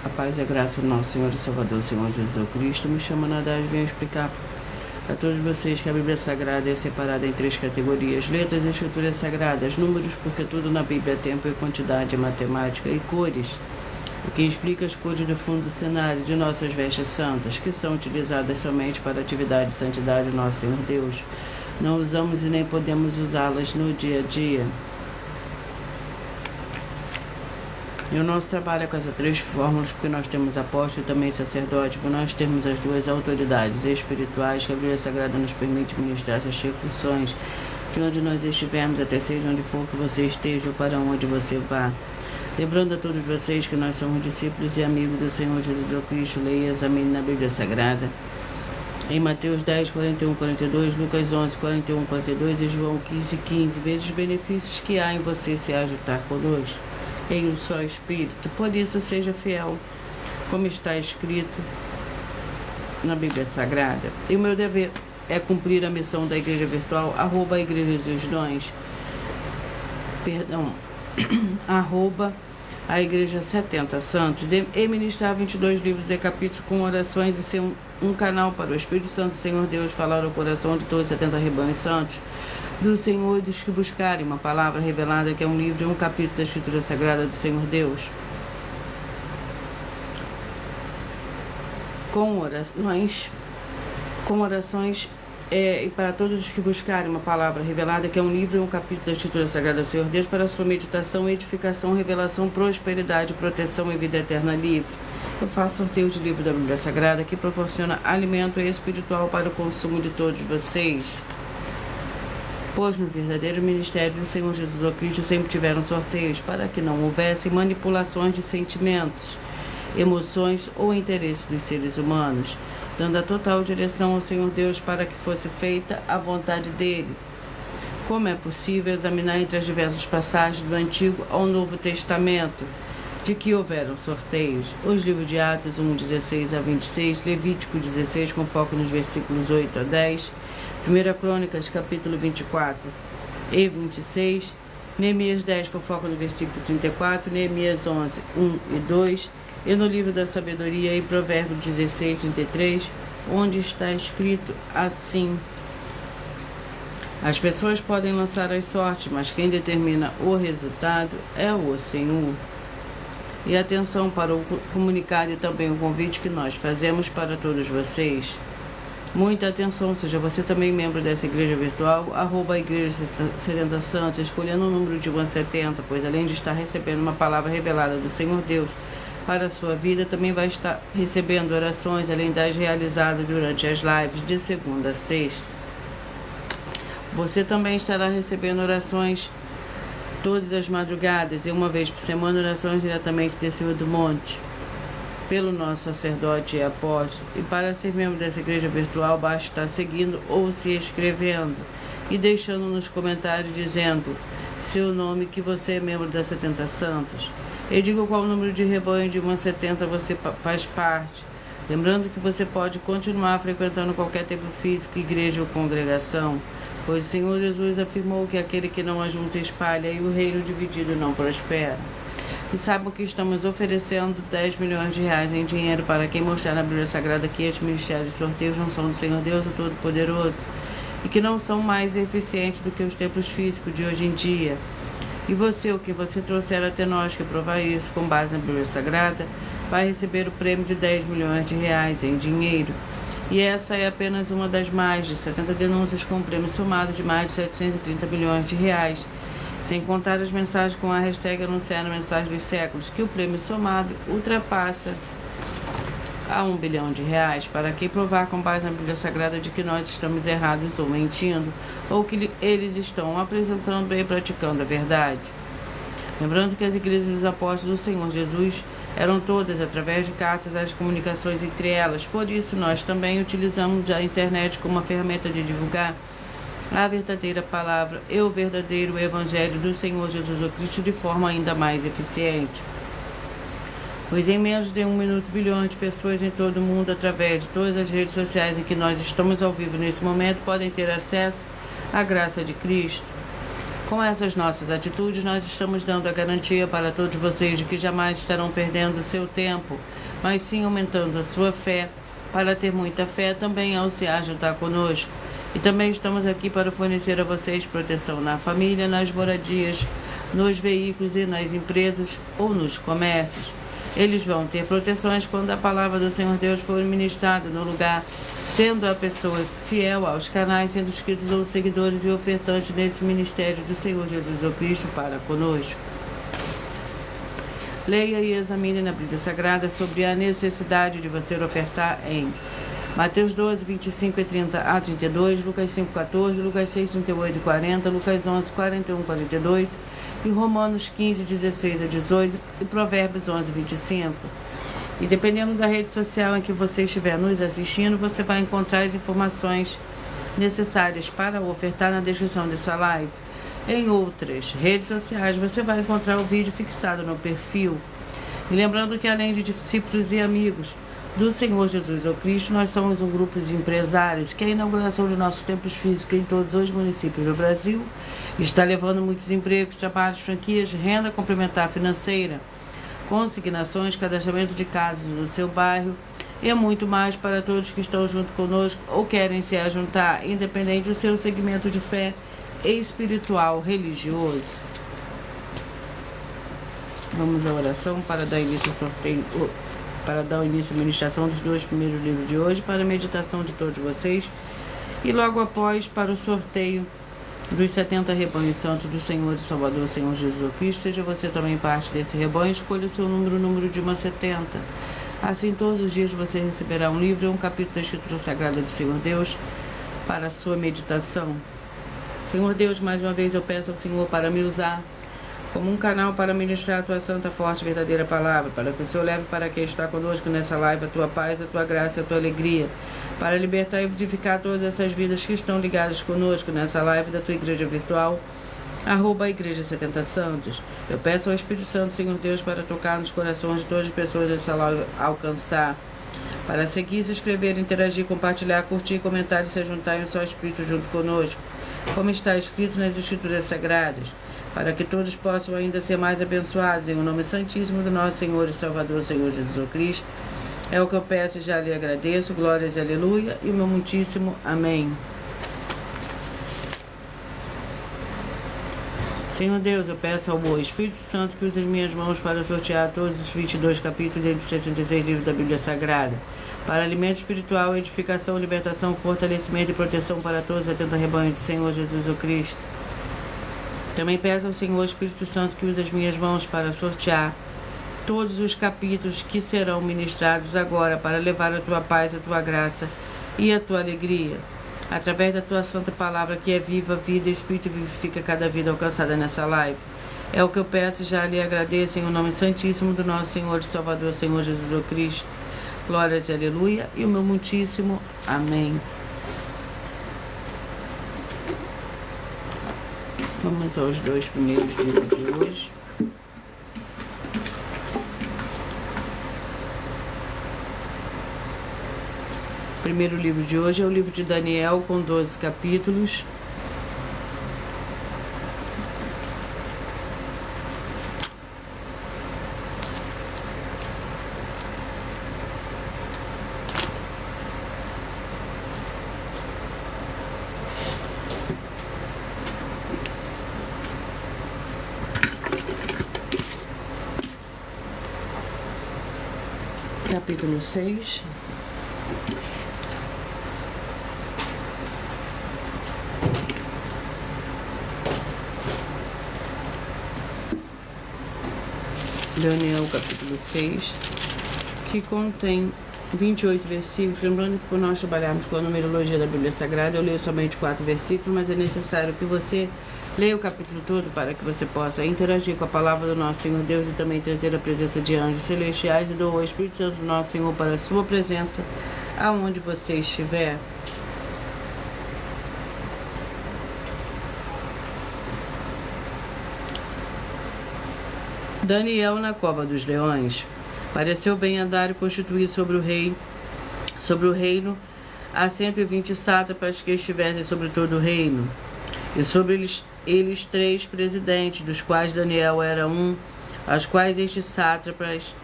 A paz e a graça do nosso Senhor e Salvador, Senhor Jesus Cristo. Me chama Nadar e venho explicar a todos vocês que a Bíblia Sagrada é separada em 3 categorias: letras, escrituras sagradas, números, porque tudo na Bíblia é tempo e quantidade, matemática, e cores, o que explica as cores do fundo do cenário de nossas vestes santas, que são utilizadas somente para a atividade de santidade do nosso Senhor Deus. Não usamos e nem podemos usá-las no dia a dia. E o nosso trabalho é com essas 3 fórmulas, porque nós temos apóstolo e também sacerdote, por nós termos as 2 autoridades espirituais que a Bíblia Sagrada nos permite ministrar essas funções, de onde nós estivermos, até seja onde for que você esteja ou para onde você vá. Lembrando a todos vocês que nós somos discípulos e amigos do Senhor Jesus Cristo. Leia e examine na Bíblia Sagrada. Em Mateus 10, 41, 42, Lucas 11, 41, 42 e João 15, 15. Veja os benefícios que há em você se ajuntar conosco em um só Espírito. Por isso, seja fiel, como está escrito na Bíblia Sagrada. E o meu dever é cumprir a missão da Igreja Virtual, @ Igreja dos Dons, a Igreja 70 Santos, e ministrar 22 livros e capítulos com orações e ser um canal para o Espírito Santo, Senhor Deus, falar ao coração de todos os 70 rebanhos santos do Senhor e dos que buscarem uma palavra revelada, que é um livro e um capítulo da Escritura Sagrada do Senhor Deus. Com orações e para todos os que buscarem uma palavra revelada, que é um livro e um capítulo da Escritura Sagrada do Senhor Deus, para a sua meditação, edificação, revelação, prosperidade, proteção e vida eterna livre. Eu faço sorteio de livro da Bíblia Sagrada que proporciona alimento espiritual para o consumo de todos vocês. Pois no verdadeiro ministério do Senhor Jesus Cristo sempre tiveram sorteios para que não houvesse manipulações de sentimentos, emoções ou interesses dos seres humanos, dando a total direção ao Senhor Deus para que fosse feita a vontade dele. Como é possível examinar entre as diversas passagens do Antigo ao Novo Testamento de que houveram sorteios? Os livros de Atos 1, 16 a 26, Levítico 16, com foco nos versículos 8 a 10, 1 Crônicas, capítulo 24 e 26, Neemias 10, com foco no versículo 34, Neemias 11, 1 e 2, e no livro da sabedoria, em Provérbios 16, 33, onde está escrito assim: as pessoas podem lançar as sortes, mas quem determina o resultado é o Senhor. E atenção para o comunicado e também o convite que nós fazemos para todos vocês. Muita atenção, seja você também membro dessa igreja virtual, @ Igreja 70 Santos, escolhendo o número de 1 a 70, pois além de estar recebendo uma palavra revelada do Senhor Deus para a sua vida, também vai estar recebendo orações, além das realizadas durante as lives de segunda a sexta. Você também estará recebendo orações todas as madrugadas e uma vez por semana orações diretamente de cima do monte, pelo nosso sacerdote e apóstolo. E para ser membro dessa igreja virtual, basta estar seguindo ou se inscrevendo e deixando nos comentários dizendo seu nome, que você é membro da 70 Santos. E diga qual número de rebanho de 1 a 70 você faz parte. Lembrando que você pode continuar frequentando qualquer templo físico, igreja ou congregação, pois o Senhor Jesus afirmou que aquele que não ajunta espalha e o reino dividido não prospera. E saibam que estamos oferecendo 10 milhões de reais em dinheiro para quem mostrar na Bíblia Sagrada que estes ministérios de sorteios não são do Senhor Deus, o Todo-Poderoso, e que não são mais eficientes do que os templos físicos de hoje em dia. E você, o que você trouxer até nós que provar isso com base na Bíblia Sagrada, vai receber o prêmio de 10 milhões de reais em dinheiro. E essa é apenas uma das mais de 70 denúncias com um prêmio somado de mais de 730 milhões de reais, sem contar as mensagens com a hashtag anunciando a mensagem dos séculos, que o prêmio somado ultrapassa a 1 bilhão de reais, para quem provar com base na Bíblia Sagrada de que nós estamos errados ou mentindo, ou que eles estão apresentando e praticando a verdade. Lembrando que as igrejas dos apóstolos do Senhor Jesus eram todas através de cartas, as comunicações entre elas. Por isso, nós também utilizamos a internet como uma ferramenta de divulgar a verdadeira palavra e o verdadeiro evangelho do Senhor Jesus Cristo de forma ainda mais eficiente. Pois em menos de 1 minuto, bilhões de pessoas em todo o mundo, através de todas as redes sociais em que nós estamos ao vivo nesse momento, podem ter acesso à graça de Cristo. Com essas nossas atitudes, nós estamos dando a garantia para todos vocês de que jamais estarão perdendo o seu tempo, mas sim aumentando a sua fé. Para ter muita fé, também ao se juntar conosco. E também estamos aqui para fornecer a vocês proteção na família, nas moradias, nos veículos e nas empresas ou nos comércios. Eles vão ter proteções quando a palavra do Senhor Deus for ministrada no lugar, sendo a pessoa fiel aos canais, sendo inscritos ou seguidores e ofertantes nesse ministério do Senhor Jesus Cristo para conosco. Leia e examine na Bíblia Sagrada sobre a necessidade de você ofertar em Mateus 12, 25 e 30 a 32, Lucas 5, 14, Lucas 6, 38 e 40, Lucas 11, 41 e 42, e Romanos 15, 16 a 18 e Provérbios 11, 25. E dependendo da rede social em que você estiver nos assistindo, você vai encontrar as informações necessárias para ofertar na descrição dessa live. Em outras redes sociais, você vai encontrar o vídeo fixado no perfil. E lembrando que além de discípulos e amigos do Senhor Jesus Cristo, nós somos um grupo de empresários que a inauguração de nossos templos físicos em todos os municípios do Brasil está levando muitos empregos, trabalhos, franquias, renda complementar financeira, consignações, cadastramento de casas no seu bairro e muito mais para todos que estão junto conosco ou querem se ajuntar, independente do seu segmento de fé espiritual, religioso. Vamos à oração para dar início ao sorteio, para dar início à ministração dos 2 primeiros livros de hoje, para a meditação de todos vocês e logo após para o sorteio dos 70 rebanhos santos do Senhor e Salvador, Senhor Jesus Cristo. Seja você também parte desse rebanho, escolha o seu número de 1 a 70. Assim, todos os dias você receberá um livro e um capítulo da Escritura Sagrada do Senhor Deus para a sua meditação. Senhor Deus, mais uma vez eu peço ao Senhor para me usar como um canal para ministrar a tua santa, forte, verdadeira palavra, para que o Senhor leve para quem está conosco nessa live a tua paz, a tua graça e a tua alegria, para libertar e vivificar todas essas vidas que estão ligadas conosco nessa live da tua igreja virtual, @Igreja 70 Santos. Eu peço ao Espírito Santo, Senhor Deus, para tocar nos corações de todas as pessoas dessa live, alcançar, para seguir, se inscrever, interagir, compartilhar, curtir, comentar e se juntar em um só Espírito junto conosco, como está escrito nas Escrituras Sagradas, para que todos possam ainda ser mais abençoados, em o nome santíssimo do nosso Senhor e Salvador, Senhor Jesus Cristo. É o que eu peço e já lhe agradeço. Glórias e aleluia. E o meu muitíssimo amém. Senhor Deus, eu peço ao Espírito Santo que use as minhas mãos para sortear todos os 22 capítulos entre os 66 livros da Bíblia Sagrada, para alimento espiritual, edificação, libertação, fortalecimento e proteção para todos os 70 rebanhos do Senhor Jesus Cristo. Também peço ao Senhor Espírito Santo que use as minhas mãos para sortear todos os capítulos que serão ministrados agora para levar a tua paz, a tua graça e a tua alegria, através da tua santa palavra que é viva, vida, espírito e vivifica cada vida alcançada nessa live. É o que eu peço e já lhe agradeço em o nome santíssimo do nosso Senhor e Salvador, Senhor Jesus Cristo. Glórias e aleluia e o meu muitíssimo amém. Vamos aos 2 primeiros livros de hoje. O primeiro livro de hoje é o livro de Daniel, com 12 capítulos. Capítulo 6. Daniel, capítulo 6, que contém 28 versículos. Lembrando que por nós trabalharmos com a numerologia da Bíblia Sagrada, eu leio somente 4 versículos, mas é necessário que você leia o capítulo todo para que você possa interagir com a palavra do nosso Senhor Deus e também trazer a presença de anjos celestiais e do Espírito Santo do nosso Senhor para a sua presença aonde você estiver. Daniel na cova dos leões. Pareceu bem andar e constituir sobre o reino a 120 sátrapas que estivessem sobre todo o reino, e sobre eles 3 presidentes, dos quais Daniel era um, aos quais estes sátrapas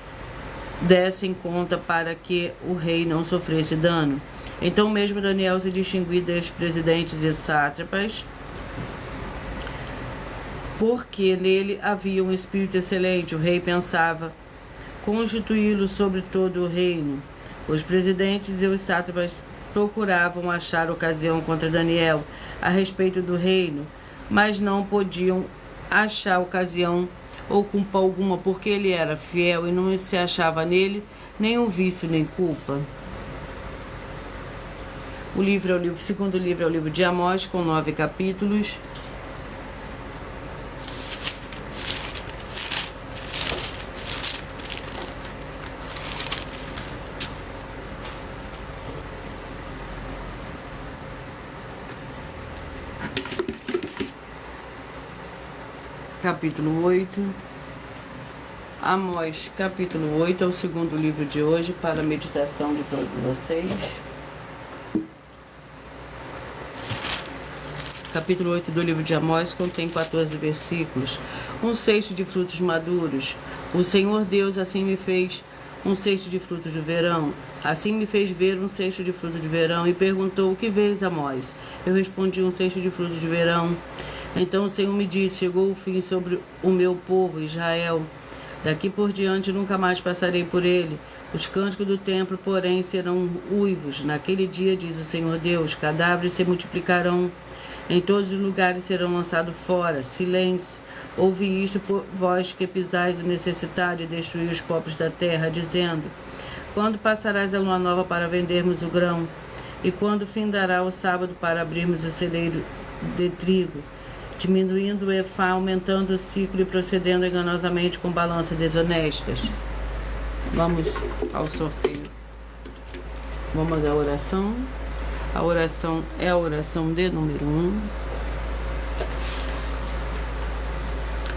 dessem conta para que o rei não sofresse dano. Então mesmo Daniel se distinguiu dos presidentes e sátrapas, porque nele havia um espírito excelente. O rei pensava constituí-lo sobre todo o reino. Os presidentes e os sátrapas procuravam achar ocasião contra Daniel a respeito do reino, mas não podiam achar ocasião ou culpa alguma, porque ele era fiel e não se achava nele nenhum vício nem culpa. O segundo livro é o livro de Amós, com 9 capítulos. Capítulo 8. Amós, capítulo 8, é o segundo livro de hoje para a meditação de todos vocês. Capítulo 8 do livro de Amós contém 14 versículos. 1/6 de frutos maduros. O Senhor Deus assim me fez 1/6 de frutos do verão. Assim me fez ver 1/6 de frutos de verão e perguntou: o que vês, Amós? Eu respondi: 1/6 de frutos de verão. Então o Senhor me disse: chegou o fim sobre o meu povo, Israel. Daqui por diante nunca mais passarei por ele. Os cânticos do templo, porém, serão uivos. Naquele dia, diz o Senhor Deus, cadáveres se multiplicarão. Em todos os lugares serão lançados fora. Silêncio. Ouvi isto, por vós que pisais o necessitado e destruí os pobres da terra, dizendo: quando passarás a lua nova para vendermos o grão? E quando findará o sábado para abrirmos o celeiro de trigo? Diminuindo o efá, aumentando o ciclo e procedendo enganosamente com balanças desonestas. Vamos ao sorteio. Vamos à oração. A oração é a oração de número 1.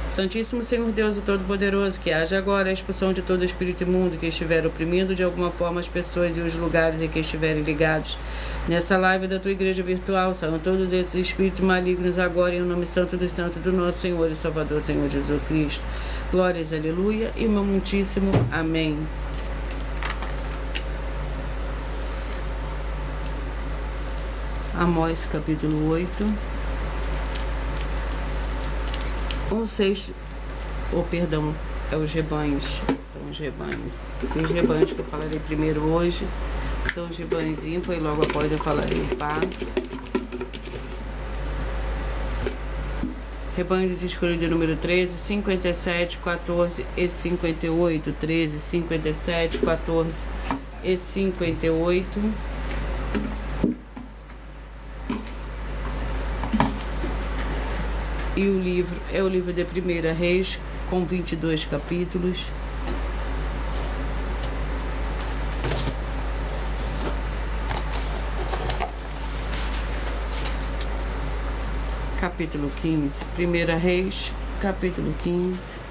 Santíssimo Senhor Deus e Todo-Poderoso, que haja agora a expulsão de todo espírito imundo que estiver oprimindo de alguma forma as pessoas e os lugares em que estiverem ligados. Nessa live da tua igreja virtual, saiam todos esses espíritos malignos agora, em nome santo dos santos do nosso Senhor e Salvador, Senhor Jesus Cristo. Glórias, aleluia, e meu muitíssimo amém. Amós, capítulo 8. 1/6, é os rebanhos, são os rebanhos. Os rebanhos que eu falarei primeiro hoje são os rebanhos ímpar e logo após eu falarei o par. Rebanhos de escolha de número 13, 57, 14 e 58. 13, 57, 14 e 58. E o livro é o livro de 1 Reis, com 22 capítulos. Capítulo 15. 1 Reis, capítulo 15.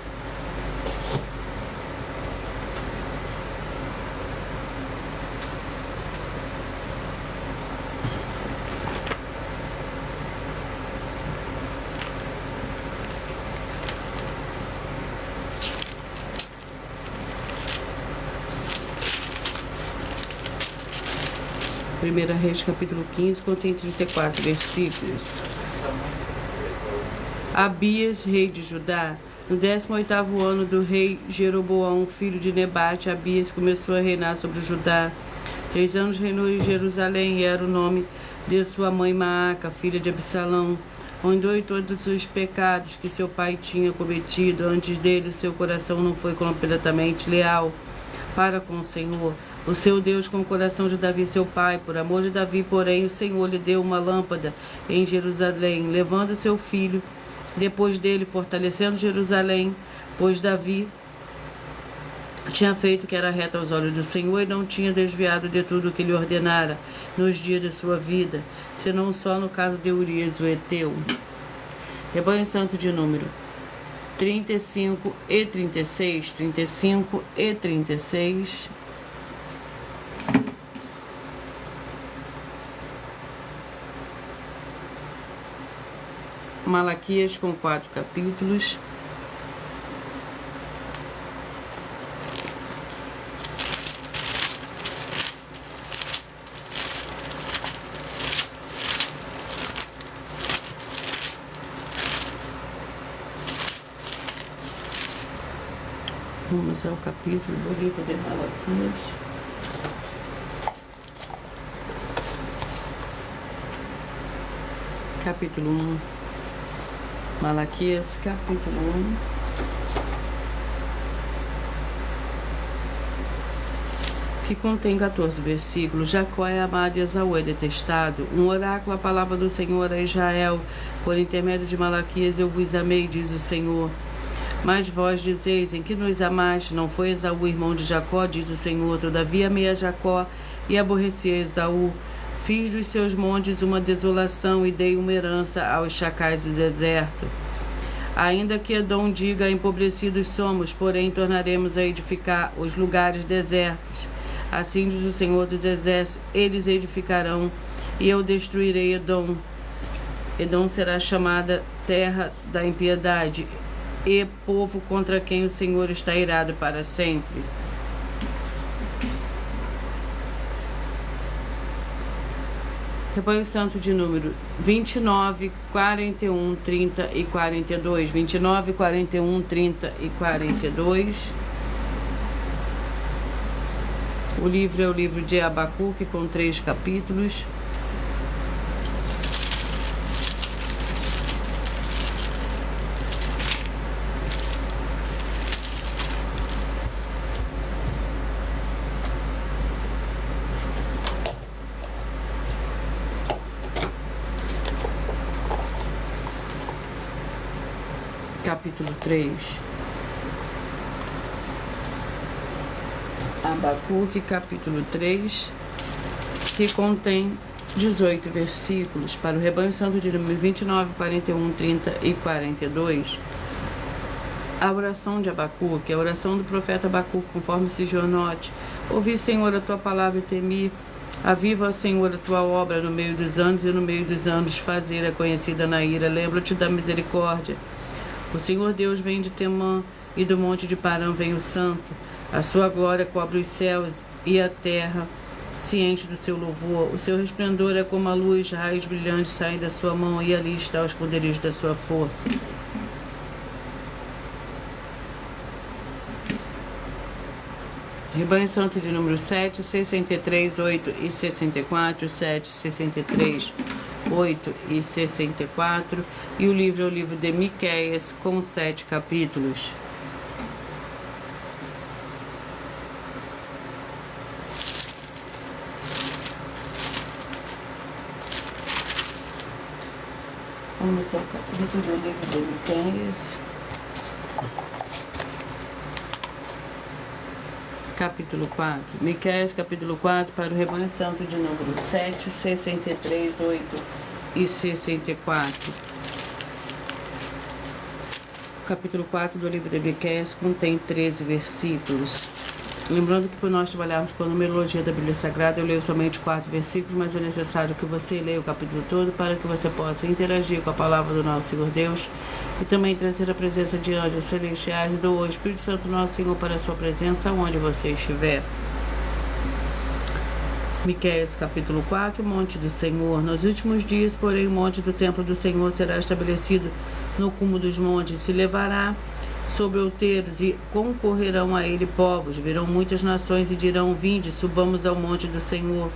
Primeira Reis, capítulo 15, contém 34 versículos. Abias, rei de Judá. No 18º ano do rei Jeroboão, filho de Nebate, Abias começou a reinar sobre Judá. 3 anos reinou em Jerusalém e era o nome de sua mãe Maaca, filha de Absalão. Andou todos os pecados que seu pai tinha cometido. Antes dele, o seu coração não foi completamente leal para com o Senhor, o seu Deus, com o coração de Davi, seu pai. Por amor de Davi, porém, o Senhor lhe deu uma lâmpada em Jerusalém, levando seu filho depois dele, fortalecendo Jerusalém, pois Davi tinha feito o que era reto aos olhos do Senhor e não tinha desviado de tudo o que lhe ordenara nos dias de sua vida, senão só no caso de Urias o Heteu. Rebanho santo de número 35 e 36, 35 e 36. Malaquias com 4 capítulos. Vamos ao capítulo do livro de Malaquias. Capítulo 1. Malaquias, capítulo 1. Que contém 14 versículos. Jacó é amado e Esaú é detestado. Um oráculo, a palavra do Senhor a Israel. Por intermédio de Malaquias eu vos amei, diz o Senhor. Mas vós dizeis, em que nos amaste? Não foi Esaú irmão de Jacó, diz o Senhor. Todavia amei a Jacó e aborreci a Esaú. Fiz dos seus montes uma desolação e dei uma herança aos chacais do deserto. Ainda que Edom diga, empobrecidos somos, porém tornaremos a edificar os lugares desertos. Assim diz o Senhor dos Exércitos, eles edificarão e eu destruirei Edom. Edom será chamada terra da impiedade e povo contra quem o Senhor está irado para sempre. Rebanho Santo de número 29, 41, 30 e 42. 29, 41, 30 e 42. O livro é o livro de Abacuque, com 3 capítulos. Capítulo 3. Abacuque, capítulo 3, que contém 18 versículos para o Rebanho Santo de número 29, 41, 30 e 42. A oração de Abacuque, a oração do profeta Abacuque, conforme se Jonote. Ouvi, Senhor, a tua palavra e temi. Aviva, Senhor, a tua obra no meio dos anos e no meio dos anos fazer-a conhecida na ira. Lembra-te da misericórdia. O Senhor Deus vem de Temã e do monte de Parã vem o Santo. A sua glória cobre os céus e a terra, ciente do seu louvor. O seu resplendor é como a luz, raios brilhantes saem da sua mão e ali está o esconderijo da sua força. Rebanho Santo de número 7, 63, 8 e 64, 7, 63, 8 e 64, e o livro é o livro de Miqueias, com 7 capítulos. Vamos ao capítulo do livro de Miqueias. Capítulo 4. Miqueias, capítulo 4, para o Rebanho Santo de número 7, 63, 8 e 64. O capítulo 4 do livro de Miqueias contém 13 versículos. Lembrando que por nós trabalharmos com a numerologia da Bíblia Sagrada, eu leio somente 4 versículos, mas é necessário que você leia o capítulo todo para que você possa interagir com a palavra do nosso Senhor Deus e também trazer a presença de anjos celestiais e do Espírito Santo nosso Senhor para a sua presença onde você estiver. Miqueias, capítulo 4, Monte do Senhor. Nos últimos dias, porém, o monte do templo do Senhor será estabelecido no cume dos montes, se levará sobre outeiros e concorrerão a ele povos. Virão muitas nações e dirão, vinde, subamos ao monte do Senhor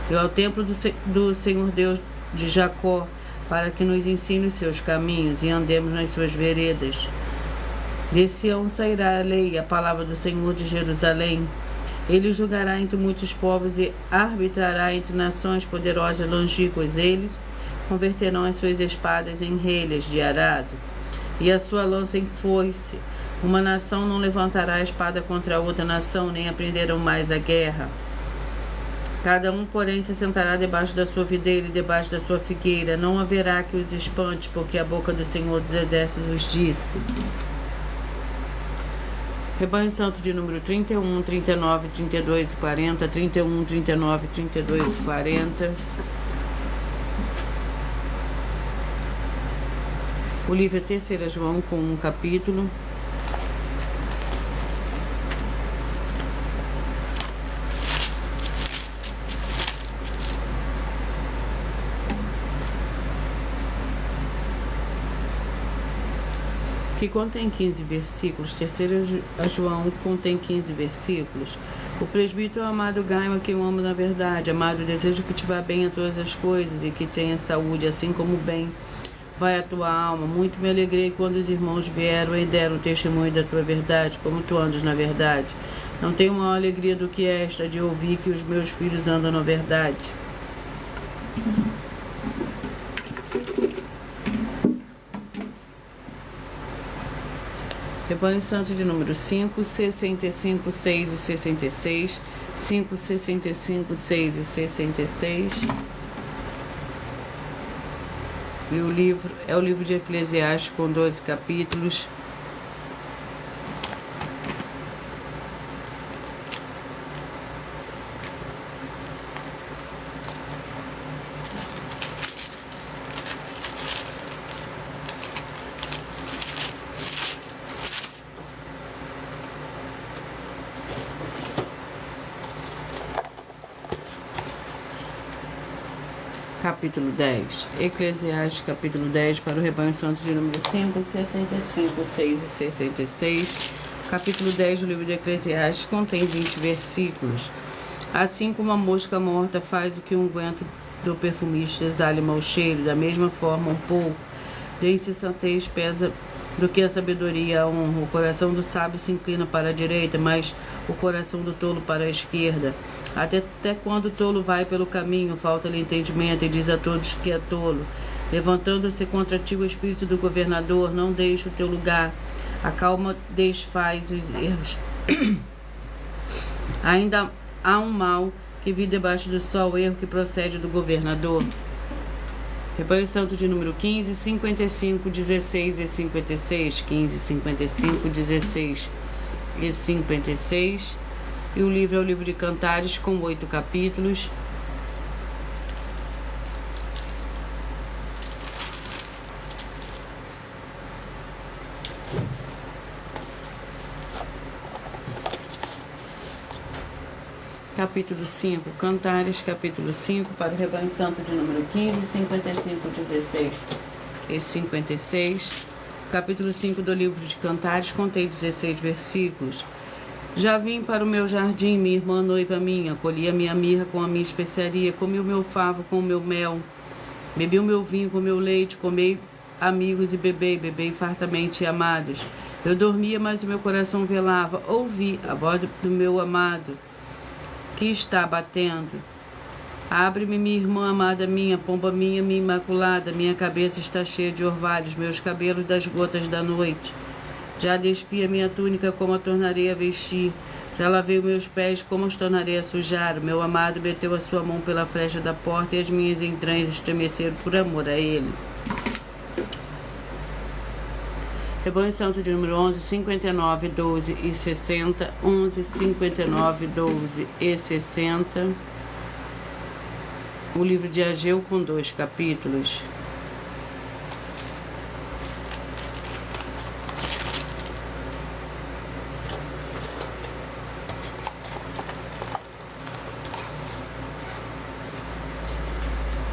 e ao templo do Senhor Deus de Jacó, para que nos ensine os seus caminhos e andemos nas suas veredas. De Sião sairá a lei, a palavra do Senhor de Jerusalém. Ele julgará entre muitos povos e arbitrará entre nações poderosas e longínquas. Eles converterão as suas espadas em relhas de arado e a sua lança em foice. Uma nação não levantará a espada contra outra nação, nem aprenderão mais a guerra. Cada um, porém, se sentará debaixo da sua videira e debaixo da sua figueira. Não haverá que os espante, porque a boca do Senhor dos Exércitos os disse. Rebanho Santo de número 31, 39, 32 e 40, 31, 39, 32 e 40. O livro é 3 João, com um capítulo. Que contém 15 versículos. 3 João contém 15 versículos. O presbítero amado Gaio, a quem eu amo na verdade. Amado, desejo que te vá bem a todas as coisas e que tenha saúde, assim como bem vai a tua alma. Muito me alegrei quando os irmãos vieram e deram testemunho da tua verdade, como tu andas na verdade. Não tenho maior alegria do que esta, de ouvir que os meus filhos andam na verdade. Rebanho Santo de número 5, 65, 6 e 66, 5, 65, 6 e 66. E o livro é o livro de Eclesiastes, com 12 capítulos. Capítulo 10. Eclesiastes, capítulo 10, para o Rebanho Santo de número 5, 65, 6 e 66. Capítulo 10 do livro de Eclesiastes contém 20 versículos. Assim como a mosca morta faz o que o unguento do perfumista exale mau cheiro, da mesma forma um pouco de insensatez pesa do que a sabedoria a honra. O coração do sábio se inclina para a direita, mas o coração do tolo para a esquerda. Até quando o tolo vai pelo caminho, falta-lhe entendimento, e diz a todos que é tolo. Levantando-se contra ti o espírito do governador, não deixe o teu lugar. A calma desfaz os erros. Ainda há um mal que vi debaixo do sol, o erro que procede do governador. Rebanho Santo de número 15, 55, 16 e 56. 15, 55, 16 e 56. E o livro é o livro de Cantares, com 8 capítulos. Capítulo 5, Cantares, capítulo 5, para o Rebanho Santo de número 15, 55, 16 e 56. Capítulo 5 do livro de Cantares contém 16 versículos. Já vim para o meu jardim, minha irmã noiva minha, colhi a minha mirra com a minha especiaria, comi o meu favo com o meu mel, bebi o meu vinho com o meu leite, comei amigos e bebei fartamente amados. Eu dormia, mas o meu coração velava, ouvi a voz do meu amado, que está batendo. Abre-me, minha irmã amada minha, pomba minha, minha imaculada, minha cabeça está cheia de orvalhos, meus cabelos das gotas da noite. Já despi a minha túnica, como a tornarei a vestir. Já lavei meus pés, como os tornarei a sujar. O meu amado meteu a sua mão pela frecha da porta, e as minhas entranhas estremeceram por amor a ele. Rebanho Santo de número 11, 59, 12 e 60. 11, 59, 12 e 60. O livro de Ageu, com 2 capítulos.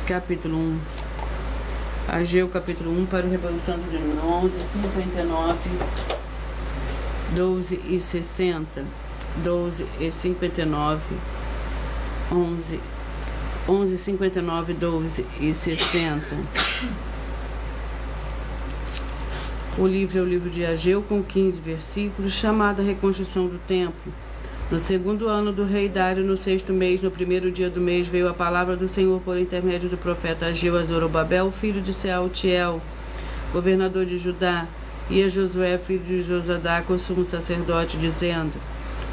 Capítulo 1. Ageu, capítulo 1, para o Rebanho Santo de número 11, 59, 12 e 60. 12 e 59, 11, 11, 59, 12 e 60. O livro é o livro de Ageu, com 15 versículos, chamado A Reconstrução do Templo. No 2º ano do rei Dário, no 6º mês, no 1º dia do mês, veio a palavra do Senhor por intermédio do profeta Ageu a Zorobabel, filho de Sealtiel, governador de Judá, e a Josué, filho de Josadac, o sumo sacerdote, dizendo: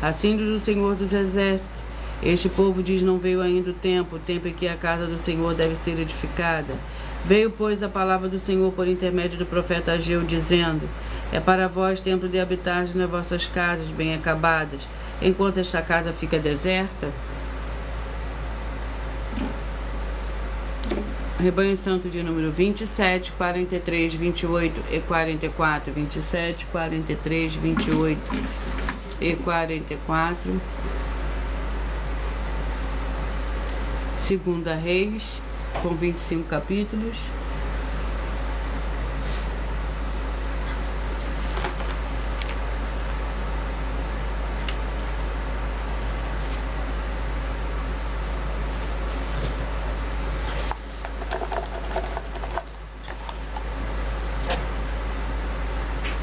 Assim diz o Senhor dos Exércitos, este povo diz, não veio ainda o tempo em que a casa do Senhor deve ser edificada. Veio, pois, a palavra do Senhor por intermédio do profeta Ageu, dizendo: É para vós templo de habitar nas vossas casas bem acabadas, enquanto esta casa fica deserta? Rebanho Santo de número 27, 43, 28 e 44. 27, 43, 28 e 44. Segunda Reis, com 25 capítulos.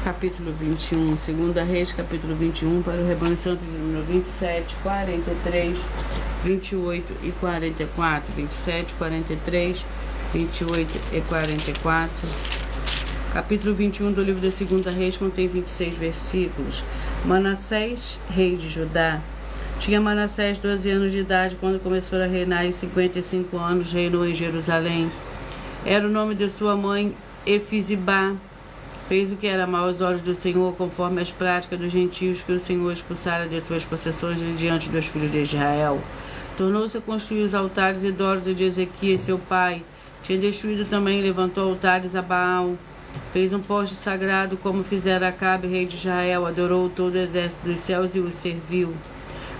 Capítulo 21, Segunda Reis, capítulo 21, para o Rebanho Santo de número 27, 43, 28 e 44. 27, 43, 28 e 44. Capítulo 21 do livro da Segunda Reis contém 26 versículos. Manassés, rei de Judá. Tinha Manassés 12 anos de idade quando começou a reinar, e 55 anos reinou em Jerusalém. Era o nome de sua mãe Efizibá. Fez o que era mal aos olhos do Senhor, conforme as práticas dos gentios que o Senhor expulsara de suas possessões diante dos filhos de Israel. Tornou-se a construir os altares idólatras de Ezequias, seu pai. Tinha destruído também e levantou altares a Baal. Fez um poste sagrado, como fizera Acabe, rei de Israel. Adorou todo o exército dos céus e o serviu.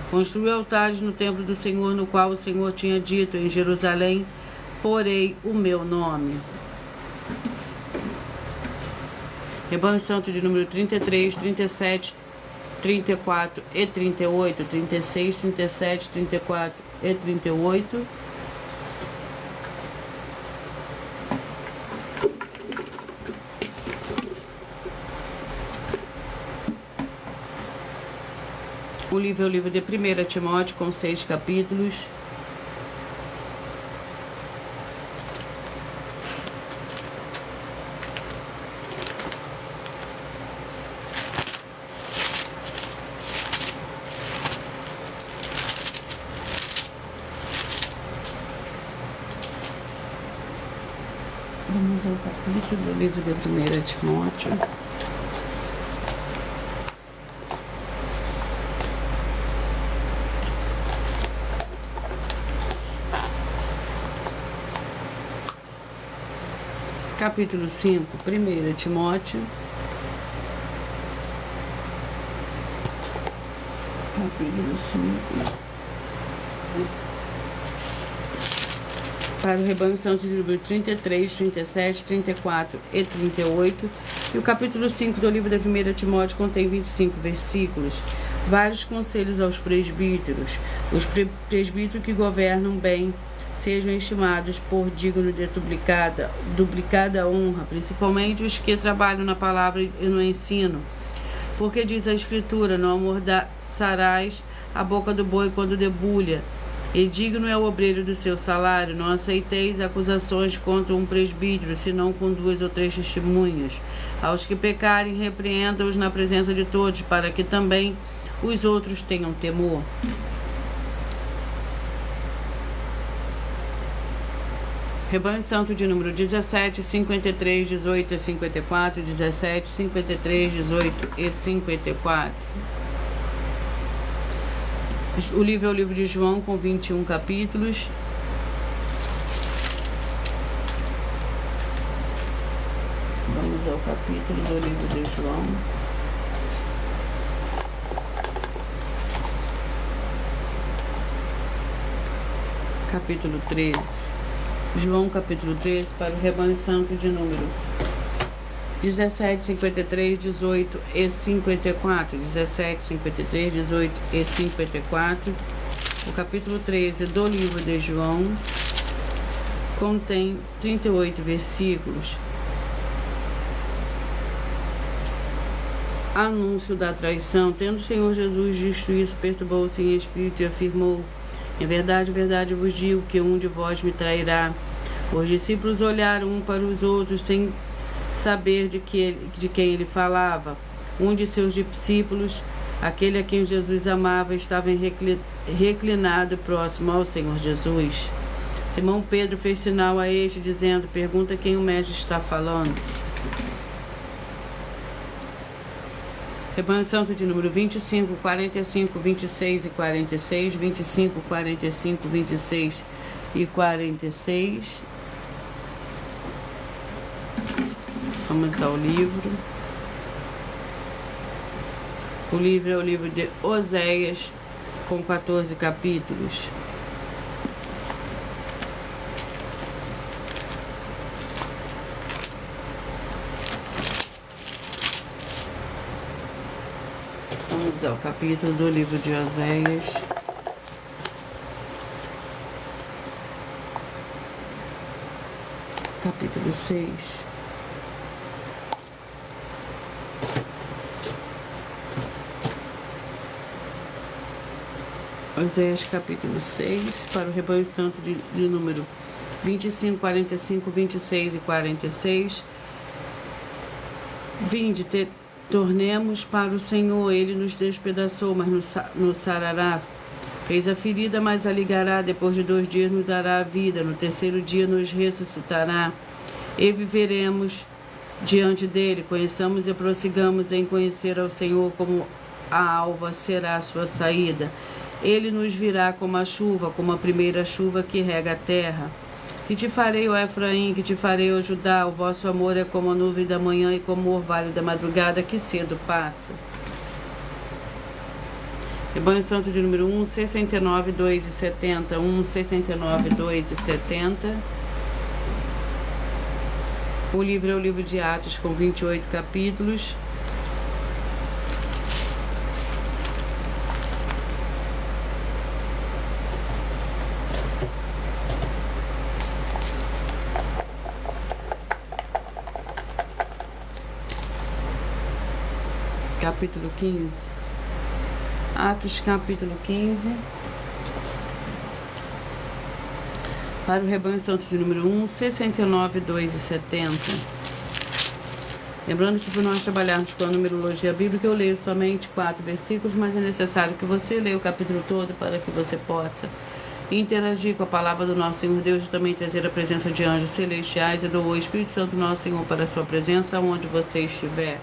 Construiu altares no templo do Senhor, no qual o Senhor tinha dito: em Jerusalém porei o meu nome. Rebanho Santo de número 33, 37, 34 e 38, 36, 37, 34 e 38. O livro é o livro de 1 Timóteo, com 6 capítulos. Vamos ao capítulo do livro de 1 Timóteo. Capítulo 5, 1 Timóteo. Capítulo 5. Para o Rebanho Santo de número 33, 37, 34 e 38. E o capítulo 5 do livro da 1 Timóteo contém 25 versículos. Vários conselhos aos presbíteros. Os presbíteros que governam bem sejam estimados por digno de duplicada honra, principalmente os que trabalham na palavra e no ensino. Porque diz a Escritura: não amordaçarás a boca do boi quando debulha, e digno é o obreiro do seu salário. Não aceiteis acusações contra um presbítero, senão com 2 ou 3 testemunhas. Aos que pecarem, repreenda-os na presença de todos, para que também os outros tenham temor. Rebanho Santo de número 17, 53, 18 e 54, 17, 53, 18 e 54. O livro é o livro de João, com 21 capítulos. Vamos ao capítulo do livro de João. Capítulo 13. João, capítulo 13, para o Rebanho Santo de número 17, 53, 18 e 54. 17, 53, 18 e 54. O capítulo 13 do livro de João contém 38 versículos. Anúncio da traição. Tendo o Senhor Jesus visto isso, perturbou-se em espírito e afirmou: em verdade vos digo que um de vós me trairá. Os discípulos olharam um para os outros sem saber de quem ele falava. Um de seus discípulos, aquele a quem Jesus amava, estava reclinado próximo ao Senhor Jesus. Simão Pedro fez sinal a este, dizendo: pergunta quem o mestre está falando. Rebanho Santo de número 25, 45, 26 e 46, 25, 45, 26 e 46. Vamos ao livro. O livro é o livro de Oséias, com 14 capítulos. Vamos ao capítulo do livro de Oséias. Capítulo 6. Oséias capítulo 6, para o rebanho santo de número 25, 45, 26 e 46. Vinde, tornemos para o Senhor, ele nos despedaçou, mas nos sarará. Fez a ferida, mas a ligará, depois de 2 dias nos dará a vida, no 3º dia nos ressuscitará, e viveremos diante dele. Conheçamos e prossigamos em conhecer ao Senhor, como a alva será a sua saída. Ele nos virá como a chuva, como a primeira chuva que rega a terra. Que te farei, ó Efraim, que te farei, ó Judá, o vosso amor é como a nuvem da manhã e como o orvalho da madrugada que cedo passa. Rebanho Santo de número 1, 69, 2 e 70. 1, 69, 2 e 70. O livro é o livro de Atos, com 28 capítulos. Capítulo 15. Atos capítulo 15. Para o rebanho santo de número 1, 69, 2 e 70. Lembrando que para nós trabalharmos com a numerologia bíblica, eu leio somente 4 versículos, mas é necessário que você leia o capítulo todo para que você possa interagir com a palavra do nosso Senhor Deus e também trazer a presença de anjos celestiais e do Espírito Santo nosso Senhor para a sua presença onde você estiver.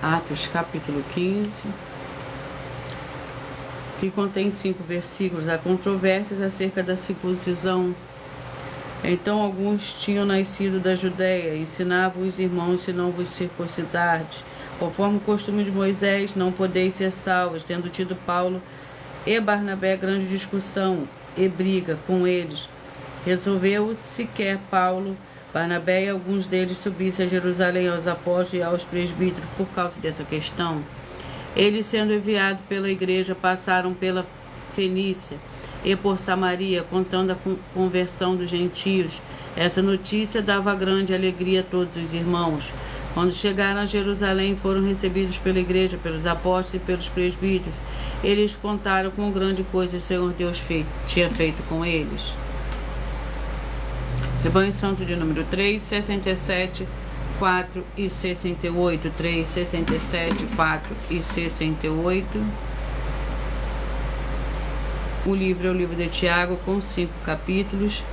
Atos capítulo 15, que contém 5 versículos. Há controvérsias acerca da circuncisão. Então alguns tinham nascido da Judéia, ensinavam os irmãos: se não vos circuncidardes, conforme o costume de Moisés, não podeis ser salvos. Tendo tido Paulo e Barnabé grande discussão e briga com eles, resolveu-se quer Paulo, Barnabé e alguns deles subissem a Jerusalém aos apóstolos e aos presbíteros por causa dessa questão. Eles, sendo enviados pela igreja, passaram pela Fenícia e por Samaria, contando a conversão dos gentios. Essa notícia dava grande alegria a todos os irmãos. Quando chegaram a Jerusalém, foram recebidos pela igreja, pelos apóstolos e pelos presbíteros. Eles contaram com grande coisa o Senhor Deus tinha feito com eles. Rebanho Santo de número 3, 67, 4 e 68. 3, 67, 4 e 68. O livro é o livro de Tiago, com 5 capítulos.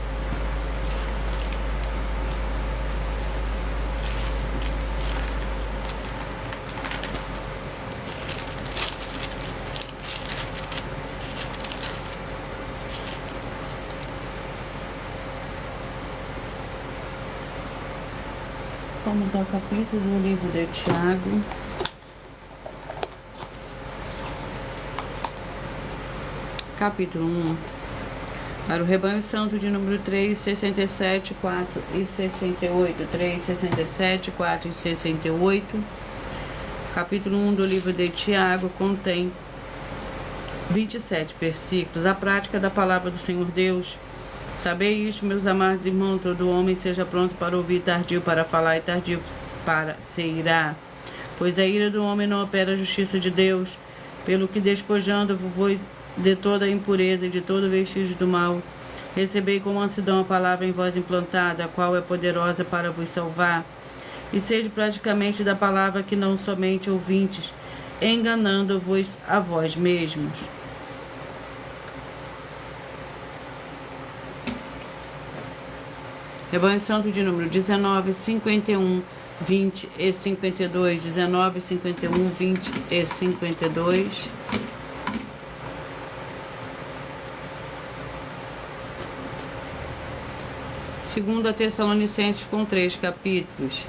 Vamos ao capítulo do livro de Tiago. Capítulo 1. Para o rebanho santo de número 3, 67, 4 e 68. 3, 67, 4 e 68. Capítulo 1 do livro de Tiago contém 27 versículos. A prática da palavra do Senhor Deus. Sabei isto, meus amados irmãos, todo homem seja pronto para ouvir, tardio para falar e tardio para se irar. Pois a ira do homem não opera a justiça de Deus, pelo que despojando-vos de toda a impureza e de todo vestígio do mal, recebei com mansidão a palavra em vós implantada, a qual é poderosa para vos salvar. E sede praticamente da palavra, que não somente ouvintes, enganando-vos a vós mesmos. Rebanho Santo de número 19, 51 20 e 52, 19, 51, 20 e 52. Segunda Tessalonicenses com 3 capítulos.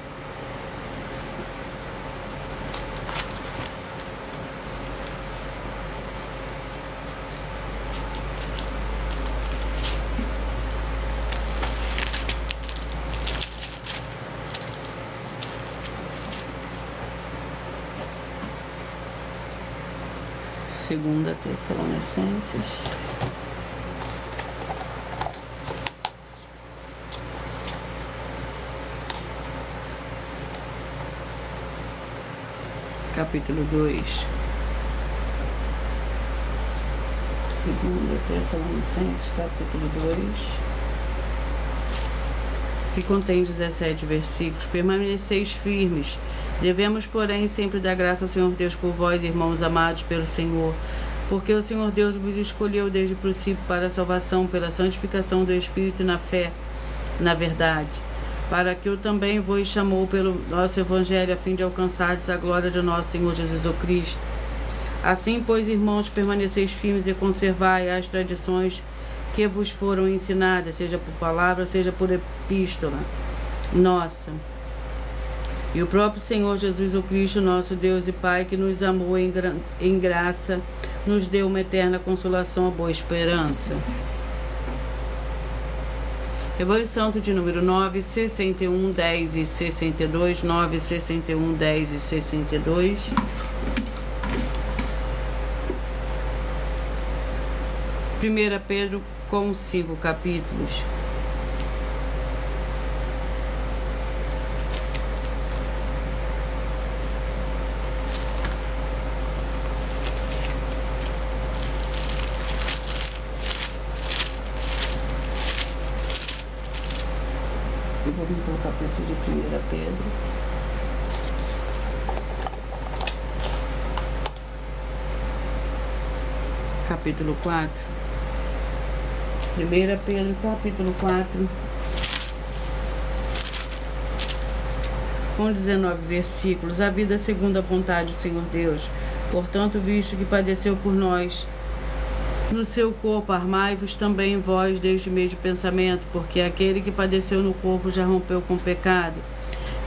Segunda Tessalonicenses. Capítulo 2. Segunda Tessalonicenses, capítulo 2, que contém 17 versículos. Permaneceis firmes. Devemos, porém, sempre dar graça ao Senhor Deus por vós, irmãos amados pelo Senhor, porque o Senhor Deus vos escolheu desde o princípio para a salvação, pela santificação do Espírito na fé, na verdade, para que o também vos chamou pelo nosso Evangelho, a fim de alcançardes a glória de nosso Senhor Jesus o Cristo. Assim, pois, irmãos, permaneceis firmes e conservai as tradições que vos foram ensinadas, seja por palavra, seja por epístola nossa. E o próprio Senhor Jesus o Cristo, nosso Deus e Pai, que nos amou em graça, nos deu uma eterna consolação, a boa esperança. Evangelho Santo de número 9, 61, 10 e 62, 9, 61, 10 e 62. Primeira Pedro com 5 capítulos. Vamos ao capítulo de 1 Pedro. Capítulo 4. 1 Pedro, capítulo 4. Com 19 versículos. A vida segundo a vontade do Senhor Deus. Portanto, visto que padeceu por nós, no seu corpo, armai-vos também vós deste mesmo pensamento, porque aquele que padeceu no corpo já rompeu com o pecado.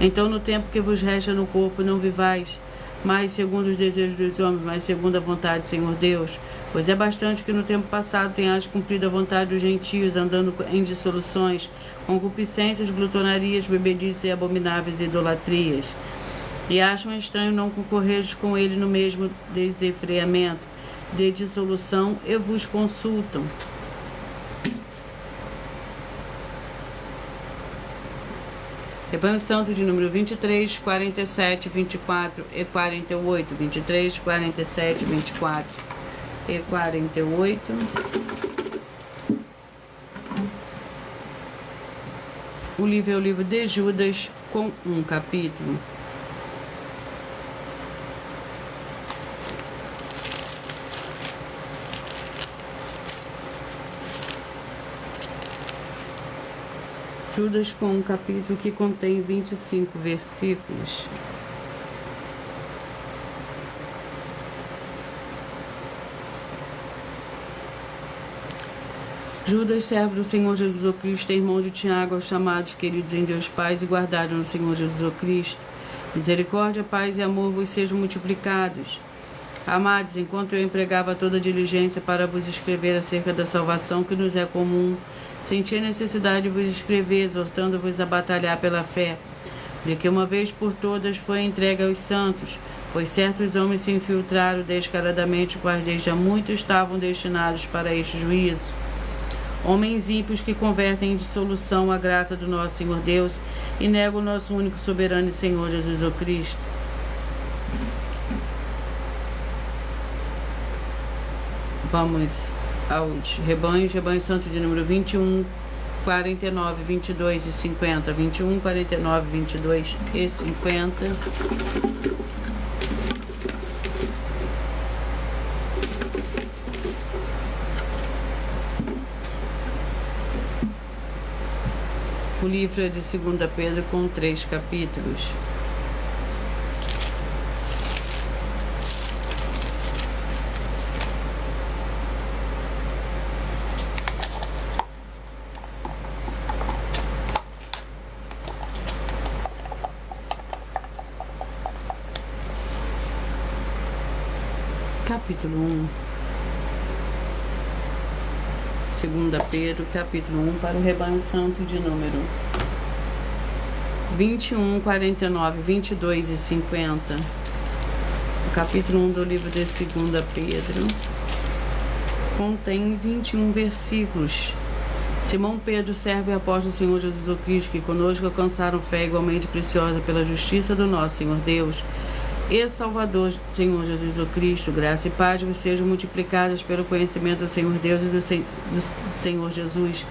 Então, no tempo que vos resta no corpo, não vivais mais segundo os desejos dos homens, mas segundo a vontade do Senhor Deus. Pois é bastante que no tempo passado tenhais cumprido a vontade dos gentios, andando em dissoluções, concupiscências, glutonarias, bebedices e abomináveis idolatrias. E acham estranho não concorreres com ele no mesmo desenfreamento de dissolução e vos consultam. Evangelho Santo de número 23, 47, 24 e 48. 23, 47, 24 e 48. O livro é o livro de Judas, com um capítulo. Judas com um capítulo que contém 25 versículos. Judas, servo do Senhor Jesus o Cristo, irmão de Tiago, aos chamados, queridos em Deus Pai e guardados no Senhor Jesus o Cristo. Misericórdia, paz e amor vos sejam multiplicados. Amados, enquanto eu empregava toda diligência para vos escrever acerca da salvação que nos é comum, senti a necessidade de vos escrever, exortando-vos a batalhar pela fé, de que uma vez por todas foi entregue aos santos, pois certos homens se infiltraram descaradamente, quais desde há muito estavam destinados para este juízo. Homens ímpios que convertem em dissolução a graça do nosso Senhor Deus e negam o nosso único soberano e Senhor Jesus o Cristo. Vamos aos rebanhos. Rebanho Santo de número 21, 49, 22 e 50. 21, 49, 22 e 50. O O livro é de 2 Pedro, com 3 capítulos. Capítulo 1. 2 Pedro, capítulo 1, para o rebanho santo de número 21, 49, 22 e 50. O capítulo 1 do livro de 2 Pedro contém 21 versículos. Simão Pedro, servo e apóstolo do Senhor Jesus Cristo, que conosco alcançaram fé igualmente preciosa pela justiça do nosso Senhor Deus e Salvador, Senhor Jesus Cristo, graça e paz vos sejam multiplicadas pelo conhecimento do Senhor Deus e do Senhor Jesus,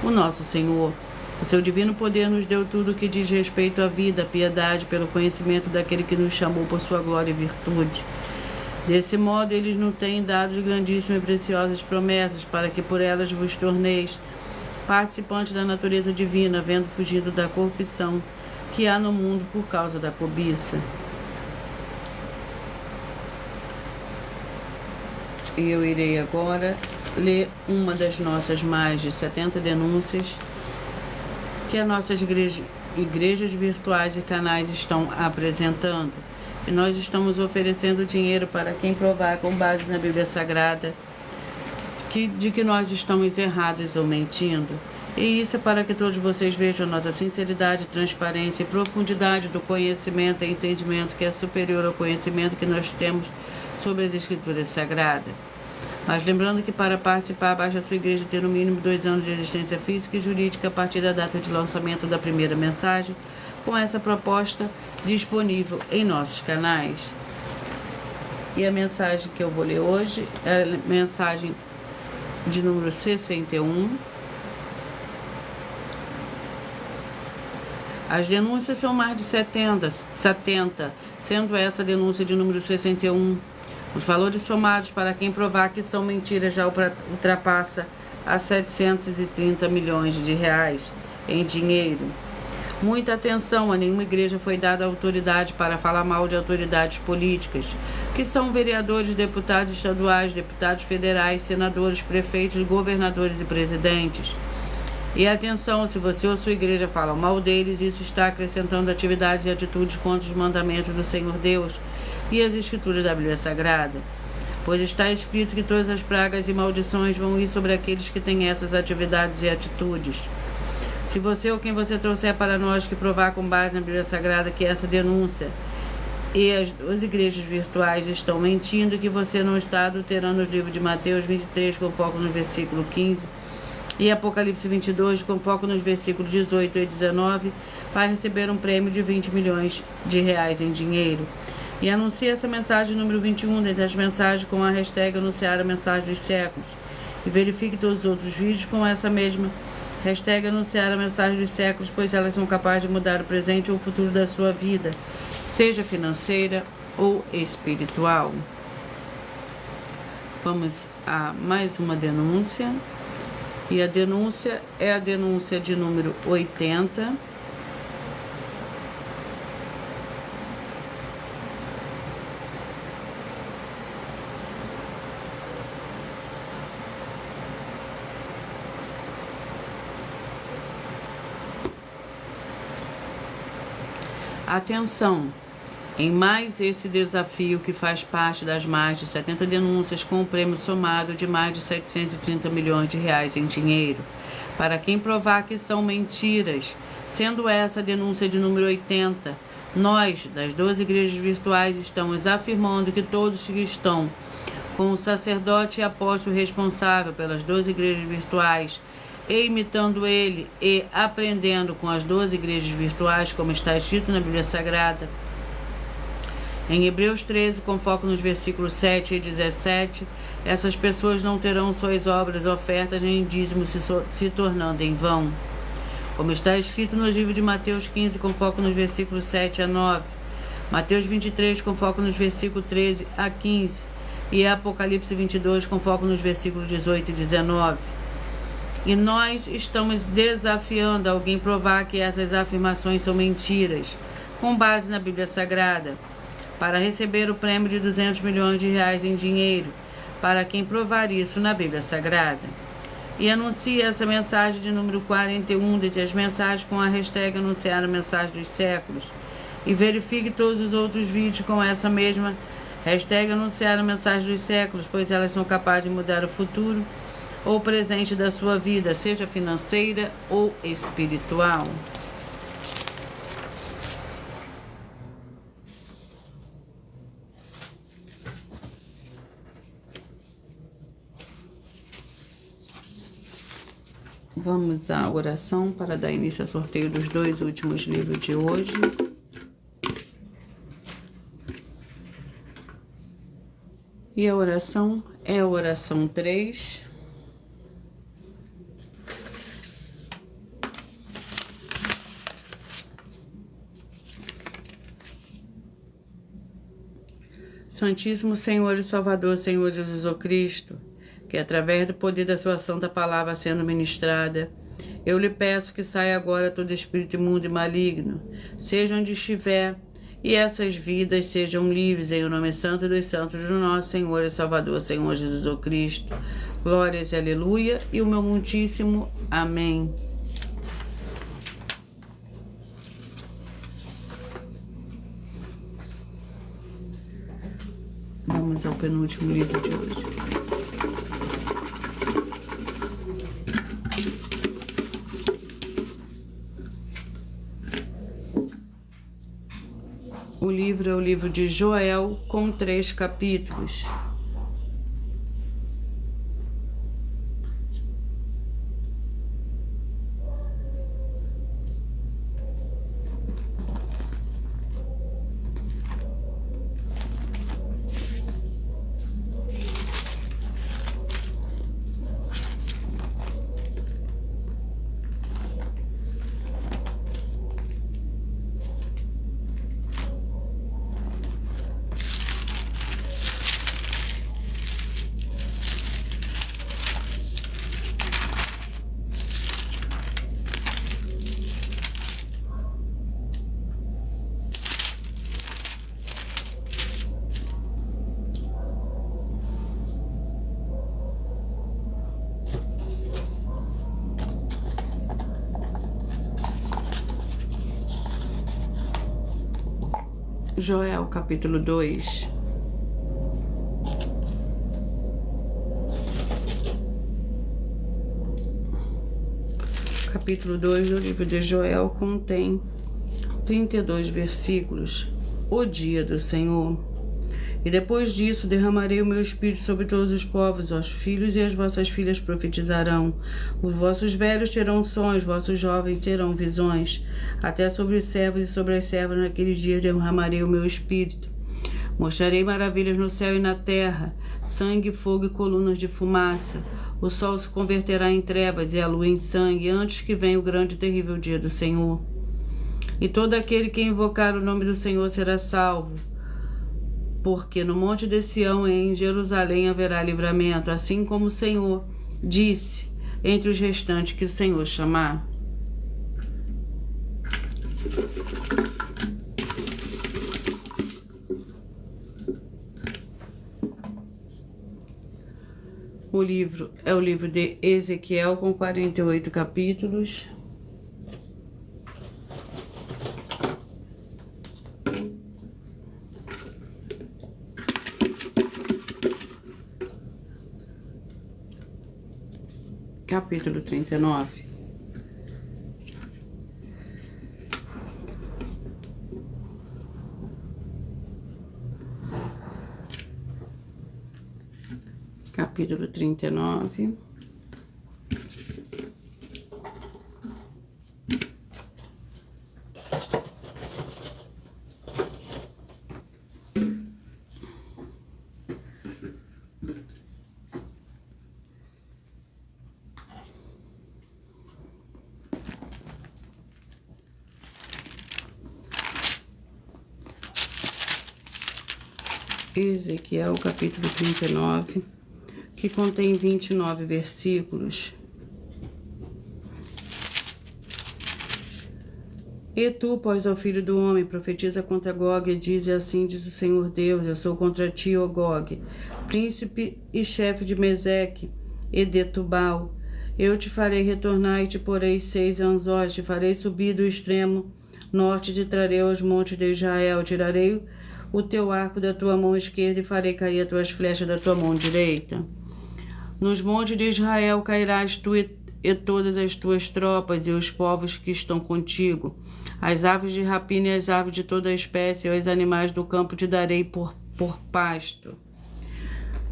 o nosso Senhor. O seu divino poder nos deu tudo o que diz respeito à vida, à piedade, pelo conhecimento daquele que nos chamou por sua glória e virtude. Desse modo, eles nos têm dado grandíssimas e preciosas promessas, para que por elas vos torneis participantes da natureza divina, havendo fugido da corrupção que há no mundo por causa da cobiça. Eu irei agora ler uma das nossas mais de 70 denúncias que as nossas igrejas virtuais e canais estão apresentando. E nós estamos oferecendo dinheiro para quem provar, com base na Bíblia Sagrada, de que nós estamos errados ou mentindo. E isso é para que todos vocês vejam a nossa sinceridade, transparência e profundidade do conhecimento e entendimento que é superior ao conhecimento que nós temos sobre as Escrituras Sagradas. Mas lembrando que para participar, basta a sua igreja ter no mínimo 2 anos de existência física e jurídica a partir da data de lançamento da primeira mensagem, com essa proposta disponível em nossos canais. E a mensagem que eu vou ler hoje é a mensagem de número 61. As denúncias são mais de 70, sendo essa a denúncia de número 61. Os valores somados para quem provar que são mentiras já ultrapassa a 730 milhões de reais em dinheiro. Muita atenção, a nenhuma igreja foi dada autoridade para falar mal de autoridades políticas, que são vereadores, deputados estaduais, deputados federais, senadores, prefeitos, governadores e presidentes. E atenção, se você ou sua igreja falam mal deles, isso está acrescentando atividades e atitudes contra os mandamentos do Senhor Deus e as Escrituras da Bíblia Sagrada. Pois está escrito que todas as pragas e maldições vão ir sobre aqueles que têm essas atividades e atitudes. Se você ou quem você trouxer para nós que provar com base na Bíblia Sagrada que essa denúncia e as igrejas virtuais estão mentindo, que você não está adulterando os livros de Mateus 23 com foco no versículo 15 e Apocalipse 22 com foco nos versículos 18 e 19, vai receber um prêmio de 20 milhões de reais em dinheiro. E anuncie essa mensagem número 21 dentre as mensagens com a hashtag anunciar a mensagem dos séculos. E verifique todos os outros vídeos com essa mesma hashtag anunciar a mensagem dos séculos, pois elas são capazes de mudar o presente ou o futuro da sua vida, seja financeira ou espiritual. Vamos a mais uma denúncia. E a denúncia é a denúncia de número 80. Atenção! Em mais esse desafio que faz parte das mais de 70 denúncias com um prêmio somado de mais de 730 milhões de reais em dinheiro, para quem provar que são mentiras, sendo essa a denúncia de número 80, nós, das 12 igrejas virtuais, estamos afirmando que todos que estão com o sacerdote e apóstolo responsável pelas 12 igrejas virtuais e imitando ele e aprendendo com as 12 igrejas virtuais, como está escrito na Bíblia Sagrada, em Hebreus 13, com foco nos versículos 7 e 17, essas pessoas não terão suas obras, ofertas nem dízimos se tornando em vão. Como está escrito no livro de Mateus 15, com foco nos versículos 7 a 9, Mateus 23, com foco nos versículos 13 a 15, e Apocalipse 22, com foco nos versículos 18 e 19. E nós estamos desafiando alguém a provar que essas afirmações são mentiras, com base na Bíblia Sagrada, para receber o prêmio de 200 milhões de reais em dinheiro, para quem provar isso na Bíblia Sagrada. E anuncie essa mensagem de número 41 dentre as mensagens com a hashtag anunciar a mensagem dos séculos. E verifique todos os outros vídeos com essa mesma hashtag anunciar a mensagem dos séculos, pois elas são capazes de mudar o futuro ou o presente da sua vida, seja financeira ou espiritual. Vamos à oração para dar início ao sorteio dos 2 últimos livros de hoje. E a oração é a oração 3. Santíssimo Senhor e Salvador, Senhor Jesus o Cristo, que através do poder da sua santa palavra sendo ministrada, eu lhe peço que saia agora todo espírito imundo e maligno, seja onde estiver, e essas vidas sejam livres em o nome santo dos santos do nosso Senhor e Salvador, Senhor Jesus o Cristo. Glórias e aleluia, e o meu muitíssimo amém. Vamos ao penúltimo livro de hoje. O livro é o livro de Joel, com 3 capítulos. Joel, capítulo 2. Capítulo 2 do livro de Joel contém 32 versículos. O dia do Senhor. E depois disso derramarei o meu espírito sobre todos os povos, os filhos e as vossas filhas profetizarão. Os vossos velhos terão sonhos, vossos jovens terão visões. Até sobre os servos e sobre as servas naqueles dias derramarei o meu espírito. Mostrarei maravilhas no céu e na terra, sangue, fogo e colunas de fumaça. O sol se converterá em trevas e a lua em sangue, antes que venha o grande e terrível dia do Senhor. E todo aquele que invocar o nome do Senhor será salvo. Porque no monte de Sião e em Jerusalém haverá livramento, assim como o Senhor disse entre os restantes que o Senhor chamar. O livro é o livro de Ezequiel, com 48 capítulos. Capítulo 39. Capítulo 39. Ezequiel, capítulo 39, que contém 29 versículos. E tu, pois, ao filho do homem, profetiza contra Gog e dize assim, diz o Senhor Deus, eu sou contra ti, ó Gog, príncipe e chefe de Meseque e de Tubal. Eu te farei retornar e te porei 6 anzóis, te farei subir do extremo norte, te trarei aos montes de Israel, tirarei o teu arco da tua mão esquerda e farei cair as tuas flechas da tua mão direita. Nos montes de Israel cairás tu e todas as tuas tropas e os povos que estão contigo. As aves de rapina e as aves de toda a espécie e os animais do campo te darei por pasto.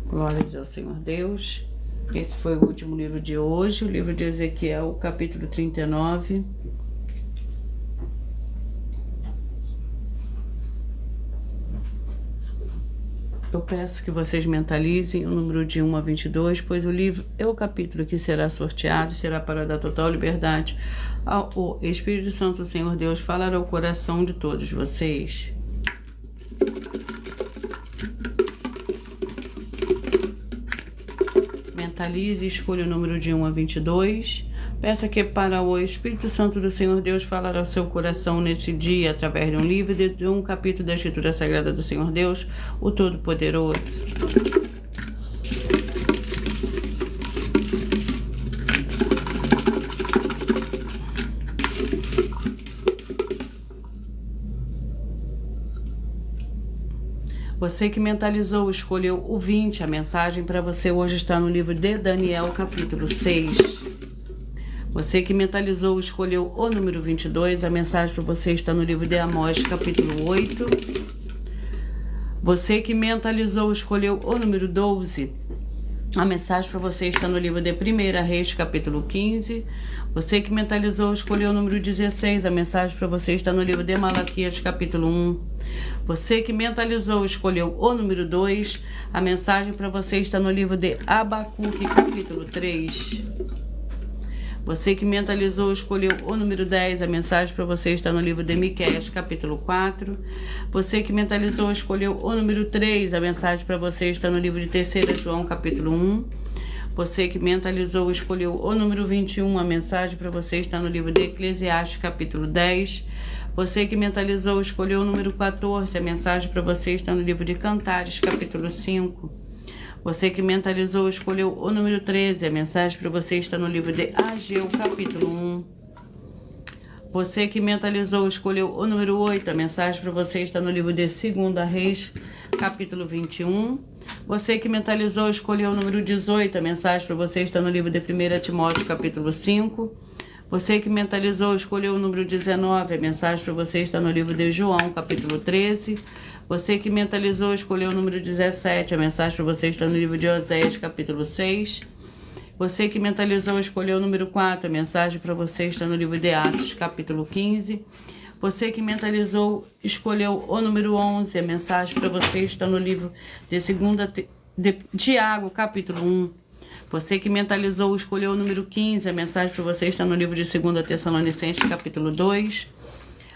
Glórias ao Senhor Deus. Esse foi o último livro de hoje, o livro de Ezequiel, capítulo 39. Eu peço que vocês mentalizem o número de 1 a 22, pois o livro é o capítulo que será sorteado, será para dar total liberdade ao Espírito Santo, o Senhor Deus, falar ao coração de todos vocês. Mentalize e escolha o número de 1 a 22. Peça que para o Espírito Santo do Senhor Deus falar ao seu coração nesse dia, através de um livro, de um capítulo da Escritura Sagrada do Senhor Deus, o Todo-Poderoso. Você que mentalizou, escolheu o 20, a mensagem para você hoje está no livro de Daniel, capítulo 6. Você que mentalizou, escolheu o número 22, a mensagem para você está no livro de Amós, capítulo 8. Você que mentalizou, escolheu o número 12, a mensagem para você está no livro de 1 Reis, capítulo 15. Você que mentalizou, escolheu o número 16, a mensagem para você está no livro de Malaquias, capítulo 1. Você que mentalizou, escolheu o número 2, a mensagem para você está no livro de Abacuque, capítulo 3. Você que mentalizou, escolheu o número 10, a mensagem para você está no livro de Miqueias, capítulo 4. Você que mentalizou, escolheu o número 3, a mensagem para você está no livro de 3 João, capítulo 1. Você que mentalizou, escolheu o número 21, a mensagem para você está no livro de Eclesiastes, capítulo 10. Você que mentalizou, escolheu o número 14, a mensagem para você está no livro de Cantares, capítulo 5. Você que mentalizou, escolheu o número 13, a mensagem para você está no livro de Ageu, capítulo 1. Você que mentalizou, escolheu o número 8, a mensagem para você está no livro de 2 Reis, capítulo 21. Você que mentalizou, escolheu o número 18, a mensagem para você está no livro de 1 Timóteo, capítulo 5. Você que mentalizou, escolheu o número 19, a mensagem para você está no livro de João, capítulo 13. Você que mentalizou, escolheu o número 17, a mensagem para você está no livro de Oséias, capítulo 6. Você que mentalizou, escolheu o número 4, a mensagem para você está no livro de Atos, capítulo 15. Você que mentalizou, escolheu o número 11, a mensagem para você está no livro de Tiago, capítulo 1. Você que mentalizou, escolheu o número 15, a mensagem para você está no livro de 2 Tessalonicenses, capítulo 2.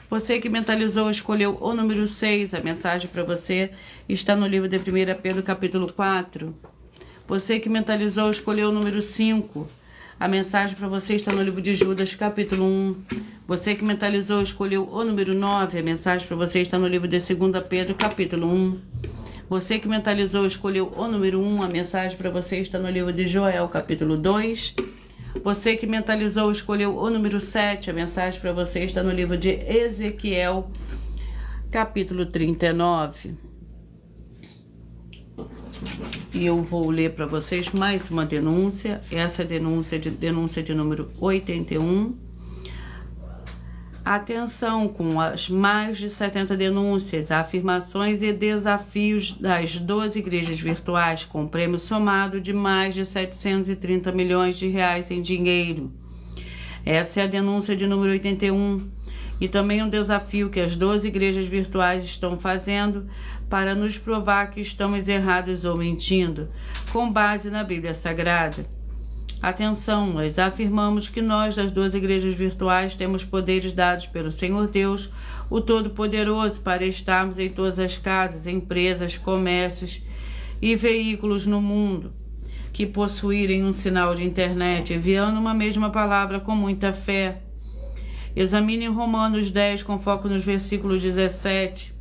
Você que mentalizou, escolheu o número 6, a mensagem para você está no livro de 1 Pedro, capítulo 4. Você que mentalizou, escolheu o número 5, a mensagem para você está no livro de Judas, capítulo 1. Você que mentalizou, escolheu o número 9, a mensagem para você está no livro de 2 Pedro, capítulo 1. Você que mentalizou, escolheu o número 1, a mensagem para você está no livro de Joel, capítulo 2. Você que mentalizou, escolheu o número 7, a mensagem para você está no livro de Ezequiel, capítulo 39. E eu vou ler para vocês mais uma denúncia. Essa é a denúncia de número 81. Atenção com as mais de 70 denúncias, afirmações e desafios das 12 igrejas virtuais com prêmio somado de mais de 730 milhões de reais em dinheiro. Essa é a denúncia de número 81 e também um desafio que as 12 igrejas virtuais estão fazendo para nos provar que estamos errados ou mentindo, com base na Bíblia Sagrada. Atenção, nós afirmamos que nós, das 12 igrejas virtuais, temos poderes dados pelo Senhor Deus, o Todo-Poderoso, para estarmos em todas as casas, empresas, comércios e veículos no mundo que possuírem um sinal de internet, enviando uma mesma palavra com muita fé. Examine Romanos 10 com foco nos versículos 17.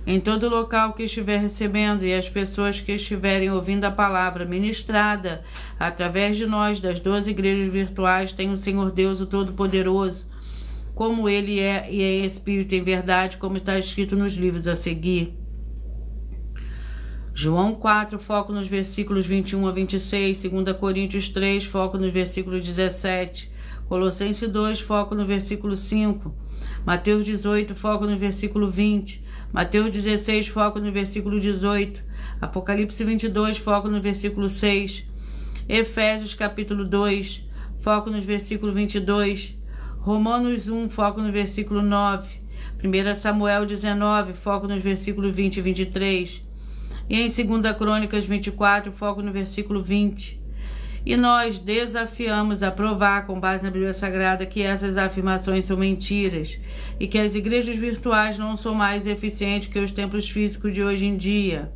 Em todo local que estiver recebendo e as pessoas que estiverem ouvindo a palavra ministrada através de nós, das 12 igrejas virtuais, tem o Senhor Deus, o Todo-Poderoso, como Ele é e é em espírito e em verdade, como está escrito nos livros a seguir. João 4, foco nos versículos 21 a 26, 2 Coríntios 3, foco nos versículos 17, Colossenses 2, foco no versículo 5, Mateus 18, foco no versículo 20, Mateus 16, foco no versículo 18, Apocalipse 22, foco no versículo 6, Efésios capítulo 2, foco nos versículos 22, Romanos 1, foco no versículo 9, 1 Samuel 19, foco nos versículos 20 e 23, e em 2 Crônicas 24, foco no versículo 20. E nós desafiamos a provar, com base na Bíblia Sagrada, que essas afirmações são mentiras e que as igrejas virtuais não são mais eficientes que os templos físicos de hoje em dia,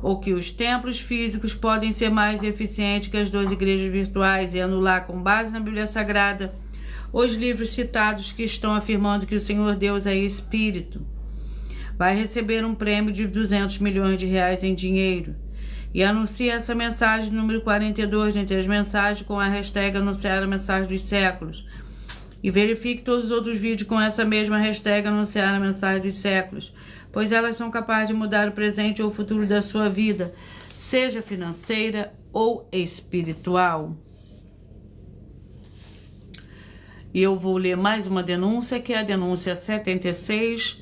ou que os templos físicos podem ser mais eficientes que as 12 igrejas virtuais e anular, com base na Bíblia Sagrada, os livros citados que estão afirmando que o Senhor Deus é Espírito. Vai receber um prêmio de 200 milhões de reais em dinheiro. E anuncie essa mensagem número 42 entre as mensagens com a hashtag anunciar a mensagem dos séculos. E verifique todos os outros vídeos com essa mesma hashtag anunciar a mensagem dos séculos, pois elas são capazes de mudar o presente ou o futuro da sua vida, seja financeira ou espiritual. E eu vou ler mais uma denúncia, que é a denúncia 76.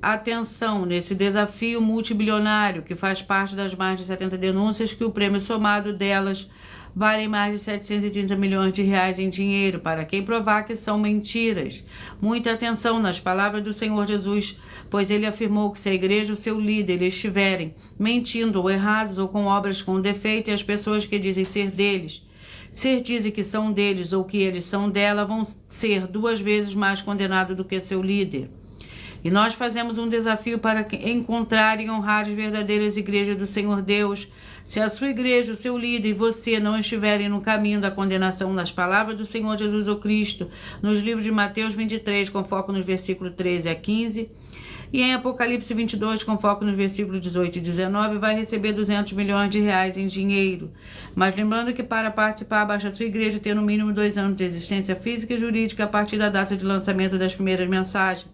Atenção, nesse desafio multibilionário, que faz parte das mais de 70 denúncias, que o prêmio somado delas vale mais de 730 milhões de reais em dinheiro, para quem provar que são mentiras. Muita atenção nas palavras do Senhor Jesus, pois ele afirmou que se a igreja ou seu líder estiverem mentindo ou errados ou com obras com defeito, e as pessoas que dizem ser deles, dizem que são deles ou que eles são dela, vão ser 2 vezes mais condenados do que seu líder. E nós fazemos um desafio para encontrar e honrar as verdadeiras igrejas do Senhor Deus. Se a sua igreja, o seu líder e você não estiverem no caminho da condenação nas palavras do Senhor Jesus ou Cristo, nos livros de Mateus 23, com foco nos versículos 13 a 15, e em Apocalipse 22, com foco nos versículos 18 e 19, vai receber 200 milhões de reais em dinheiro. Mas lembrando que para participar, basta a sua igreja ter no mínimo 2 anos de existência física e jurídica a partir da data de lançamento das primeiras mensagens.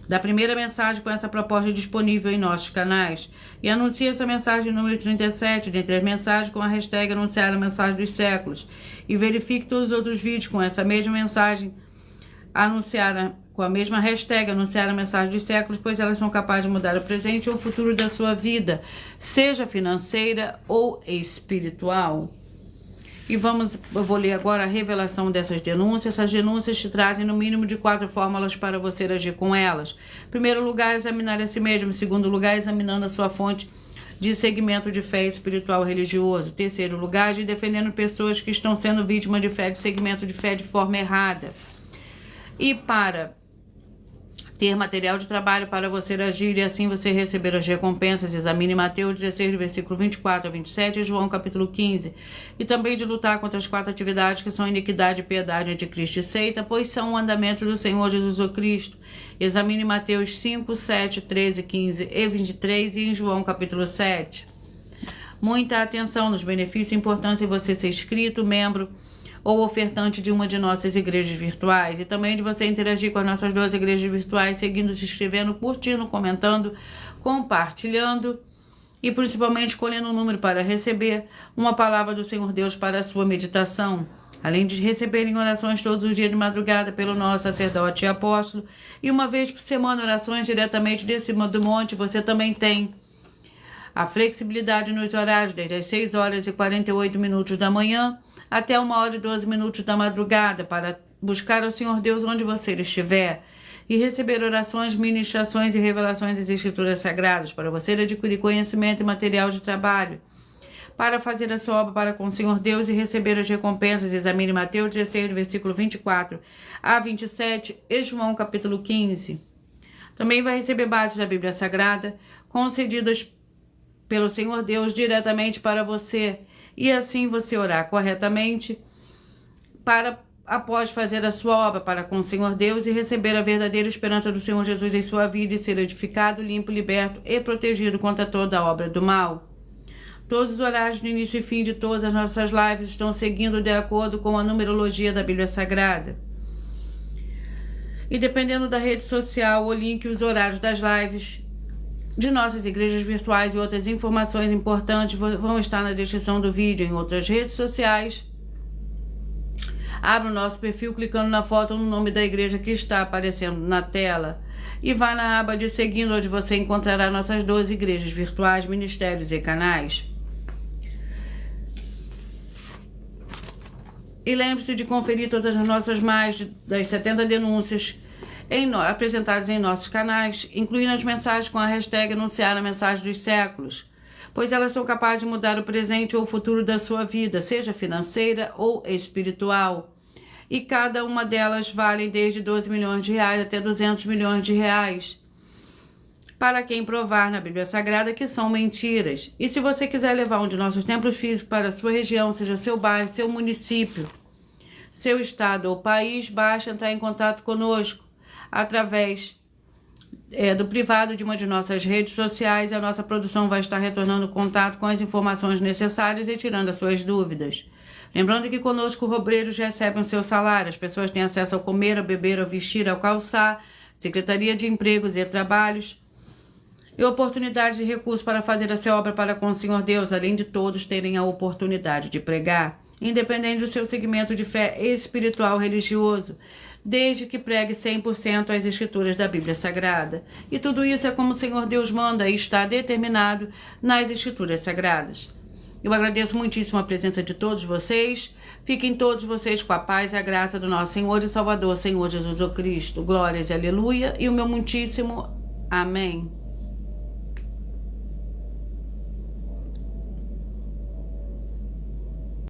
Da primeira mensagem com essa proposta disponível em nossos canais. E anuncie essa mensagem número 37, dentre as mensagens com a hashtag anunciar a mensagem dos séculos. E verifique todos os outros vídeos com essa mesma mensagem, com a mesma hashtag anunciar a mensagem dos séculos, pois elas são capazes de mudar o presente ou o futuro da sua vida, seja financeira ou espiritual. E eu vou ler agora a revelação dessas denúncias. Essas denúncias te trazem no mínimo de 4 fórmulas para você agir com elas. Em primeiro lugar, examinar a si mesmo. Em segundo lugar, examinando a sua fonte de segmento de fé espiritual religioso. Em terceiro lugar, de defendendo pessoas que estão sendo vítimas de fé, de segmento de fé de forma errada. E para ter material de trabalho para você agir e assim você receber as recompensas, examine Mateus 16, versículo 24 a 27 e João capítulo 15. E também de lutar contra as 4 atividades que são iniquidade, piedade, anticristo e seita, pois são o andamento do Senhor Jesus o Cristo. Examine Mateus 5, 7, 13, 15 e 23 e em João capítulo 7. Muita atenção nos benefícios e importância de você ser inscrito, membro ou ofertante de uma de nossas igrejas virtuais, e também de você interagir com as nossas 12 igrejas virtuais, seguindo, se inscrevendo, curtindo, comentando, compartilhando e principalmente escolhendo um número para receber uma palavra do Senhor Deus para a sua meditação, além de receberem orações todos os dias de madrugada pelo nosso sacerdote e apóstolo, e uma vez por semana orações diretamente de cima do monte. Você também tem a flexibilidade nos horários desde as 6 horas e 48 minutos da manhã até 1 hora e 12 minutos da madrugada para buscar ao Senhor Deus onde você estiver e receber orações, ministrações e revelações das Escrituras Sagradas para você adquirir conhecimento e material de trabalho para fazer a sua obra para com o Senhor Deus e receber as recompensas. Examine Mateus 16, versículo 24 a 27 e João capítulo 15. Também vai receber bases da Bíblia Sagrada concedidas pelo Senhor Deus diretamente para você, e assim você orar corretamente para após fazer a sua obra para com o Senhor Deus e receber a verdadeira esperança do Senhor Jesus em sua vida e ser edificado, limpo, liberto e protegido contra toda a obra do mal. Todos os horários do início e fim de todas as nossas lives estão seguindo de acordo com a numerologia da Bíblia Sagrada. E dependendo da rede social, o link e os horários das lives de nossas igrejas virtuais e outras informações importantes vão estar na descrição do vídeo em outras redes sociais. Abra o nosso perfil clicando na foto ou no nome da igreja que está aparecendo na tela e vá na aba de seguindo, onde você encontrará nossas 12 igrejas virtuais, ministérios e canais. E lembre-se de conferir todas as nossas mais das 70 denúncias apresentadas em nossos canais, incluindo as mensagens com a hashtag Anunciar a Mensagem dos Séculos, pois elas são capazes de mudar o presente ou o futuro da sua vida, seja financeira ou espiritual. E cada uma delas vale desde 12 milhões de reais até 200 milhões de reais. Para quem provar na Bíblia Sagrada que são mentiras. E se você quiser levar um de nossos templos físicos para a sua região, seja seu bairro, seu município, seu estado ou país, basta entrar em contato conosco através do privado de uma de nossas redes sociais. A nossa produção vai estar retornando contato com as informações necessárias e tirando as suas dúvidas. Lembrando que conosco os obreiros recebem o seu salário, as pessoas têm acesso ao comer, ao beber, ao vestir, ao calçar, Secretaria de Empregos e Trabalhos, e oportunidades e recursos para fazer essa obra para com o Senhor Deus, além de todos terem a oportunidade de pregar, independente do seu segmento de fé espiritual religioso, desde que pregue 100% as escrituras da Bíblia Sagrada. E tudo isso é como o Senhor Deus manda e está determinado nas escrituras sagradas. Eu agradeço muitíssimo a presença de todos vocês. Fiquem todos vocês com a paz e a graça do nosso Senhor e Salvador, Senhor Jesus Cristo. Glórias e aleluia. E o meu muitíssimo amém.